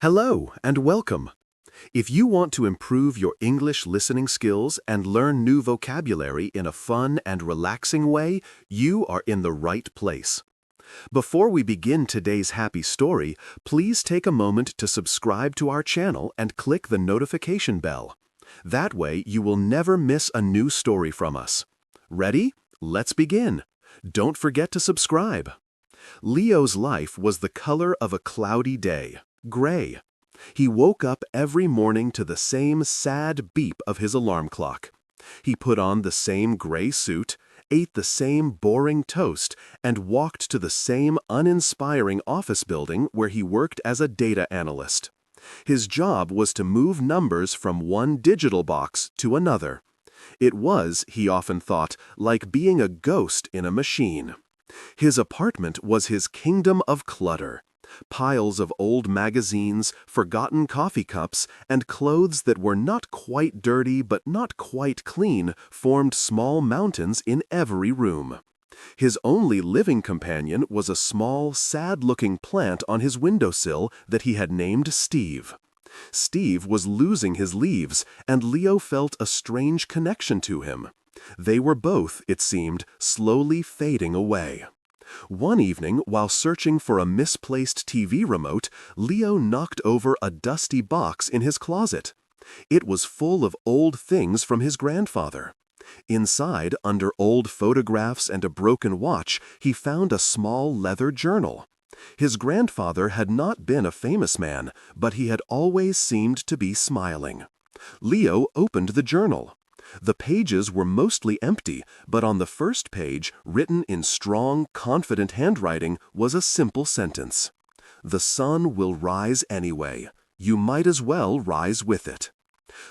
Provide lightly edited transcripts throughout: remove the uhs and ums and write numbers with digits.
Hello and welcome. If you want to improve your English listening skills and learn new vocabulary in a fun and relaxing way, you are in the right place. Before we begin today's happy story, please take a moment to subscribe to our channel and click the notification bell. That way, you will never miss a new story from us. Ready? Let's begin. Don't forget to subscribe. Leo's life was the color of a cloudy day. Gray. He woke up every morning to the same sad beep of his alarm clock. He put on the same gray suit, ate the same boring toast, and walked to the same uninspiring office building where he worked as a data analyst. His job was to move numbers from one digital box to another. It was, he often thought, like being a ghost in a machine. His apartment was his kingdom of clutter. Piles of old magazines, forgotten coffee cups, and clothes that were not quite dirty but not quite clean formed small mountains in every room. His only living companion was a small, sad-looking plant on his windowsill that he had named Steve. Steve was losing his leaves, and Leo felt a strange connection to him. They were both, it seemed, slowly fading away. One evening, while searching for a misplaced TV remote, Leo knocked over a dusty box in his closet. It was full of old things from his grandfather. Inside, under old photographs and a broken watch, he found a small leather journal. His grandfather had not been a famous man, but he had always seemed to be smiling. Leo opened the journal. The pages were mostly empty, but on the first page, written in strong, confident handwriting, was a simple sentence. "The sun will rise anyway. You might as well rise with it."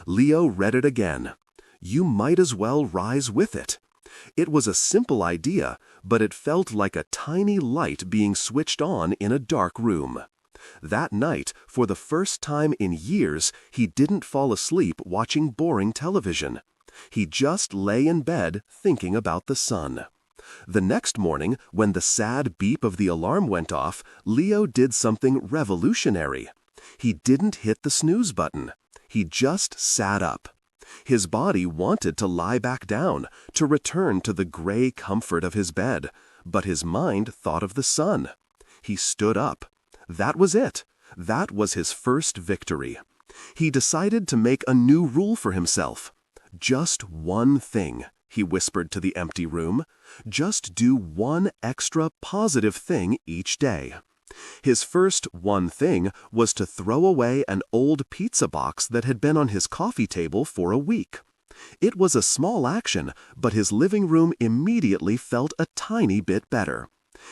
Leo read it again. You might as well rise with it. It was a simple idea, but it felt like a tiny light being switched on in a dark room. That night, for the first time in years, he didn't fall asleep watching boring television. He just lay in bed thinking about the sun. The next morning, when the sad beep of the alarm went off, Leo did something revolutionary. He didn't hit the snooze button. He just sat up. His body wanted to lie back down, to return to the gray comfort of his bed, but his mind thought of the sun. He stood up. That was it. That was his first victory. He decided to make a new rule for himself. "Just one thing," he whispered to the empty room. "Just do one extra positive thing each day." His first one thing was to throw away an old pizza box that had been on his coffee table for a week. It was a small action, but his living room immediately felt a tiny bit better.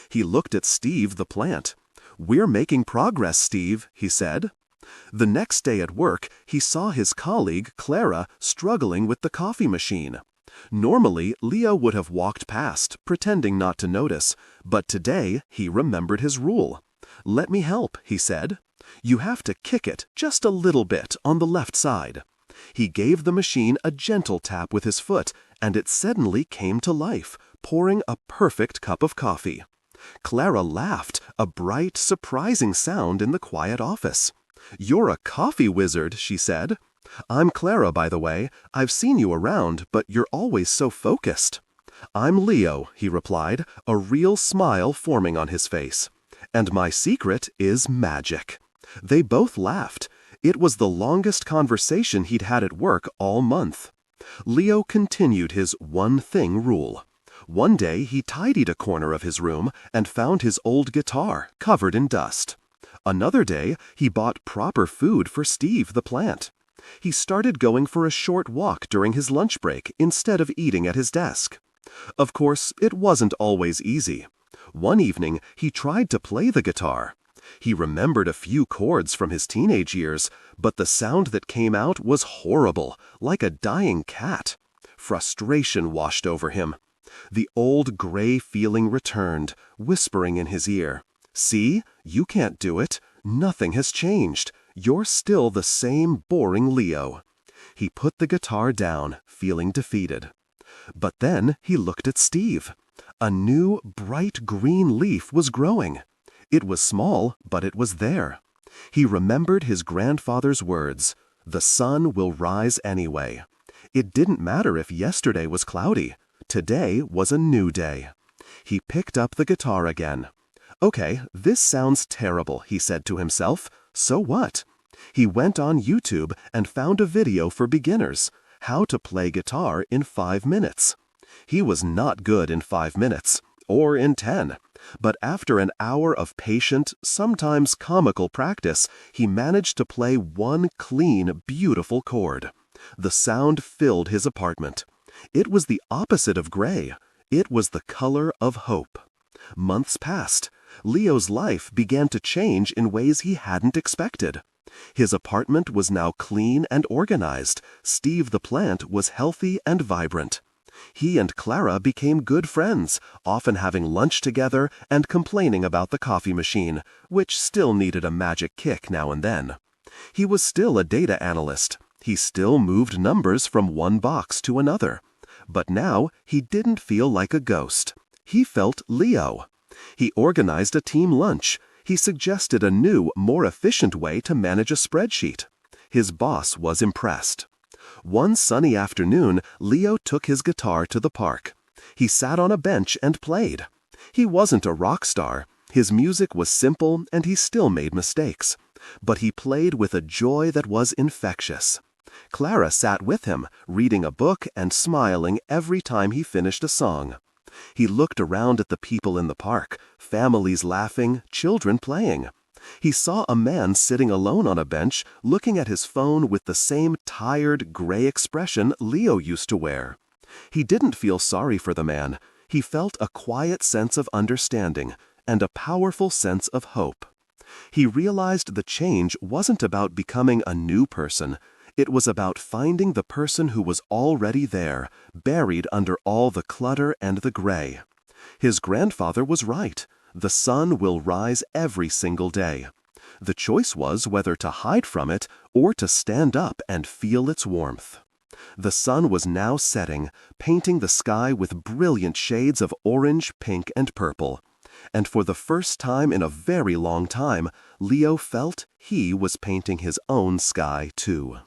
He looked at Steve the plant. "We're making progress, Steve," he said. The next day at work, he saw his colleague, Clara, struggling with the coffee machine. Normally, Leo would have walked past, pretending not to notice, but today he remembered his rule. "Let me help," he said. "You have to kick it just a little bit on the left side." He gave the machine a gentle tap with his foot, and it suddenly came to life, pouring a perfect cup of coffee. Clara laughed, a bright, surprising sound in the quiet office. "You're a coffee wizard," she said. "I'm Clara, by the way. I've seen you around, but you're always so focused." "I'm Leo," he replied, a real smile forming on his face. "And my secret is magic." They both laughed. It was the longest conversation he'd had at work all month. Leo continued his one-thing rule. One day he tidied a corner of his room and found his old guitar covered in dust. Another day, he bought proper food for Steve the plant. He started going for a short walk during his lunch break instead of eating at his desk. Of course, it wasn't always easy. One evening, he tried to play the guitar. He remembered a few chords from his teenage years, but the sound that came out was horrible, like a dying cat. Frustration washed over him. The old gray feeling returned, whispering in his ear. "See, you can't do it. Nothing has changed. You're still the same boring Leo." He put the guitar down, feeling defeated. But then he looked at Steve. A new, bright green leaf was growing. It was small, but it was there. He remembered his grandfather's words, "The sun will rise anyway." It didn't matter if yesterday was cloudy. Today was a new day. He picked up the guitar again. "Okay, this sounds terrible," he said to himself. "So what?" He went on YouTube and found a video for beginners, how to play guitar in 5 minutes. He was not good in 5 minutes, or in 10, but after an hour of patient, sometimes comical practice, he managed to play one clean, beautiful chord. The sound filled his apartment. It was the opposite of gray. It was the color of hope. Months passed. Leo's life began to change in ways he hadn't expected. His apartment was now clean and organized. Steve the plant was healthy and vibrant. He and Clara became good friends, often having lunch together and complaining about the coffee machine, which still needed a magic kick now and then. He was still a data analyst. He still moved numbers from one box to another. But now he didn't feel like a ghost. He felt Leo. He organized a team lunch. He suggested a new, more efficient way to manage a spreadsheet. His boss was impressed. One sunny afternoon, Leo took his guitar to the park. He sat on a bench and played. He wasn't a rock star. His music was simple and he still made mistakes. But he played with a joy that was infectious. Clara sat with him, reading a book and smiling every time he finished a song. He looked around at the people in the park, families laughing, children playing. He saw a man sitting alone on a bench, looking at his phone with the same tired, gray expression Leo used to wear. He didn't feel sorry for the man. He felt a quiet sense of understanding and a powerful sense of hope. He realized the change wasn't about becoming a new person. It was about finding the person who was already there, buried under all the clutter and the gray. His grandfather was right. The sun will rise every single day. The choice was whether to hide from it or to stand up and feel its warmth. The sun was now setting, painting the sky with brilliant shades of orange, pink, and purple. And for the first time in a very long time, Leo felt he was painting his own sky too.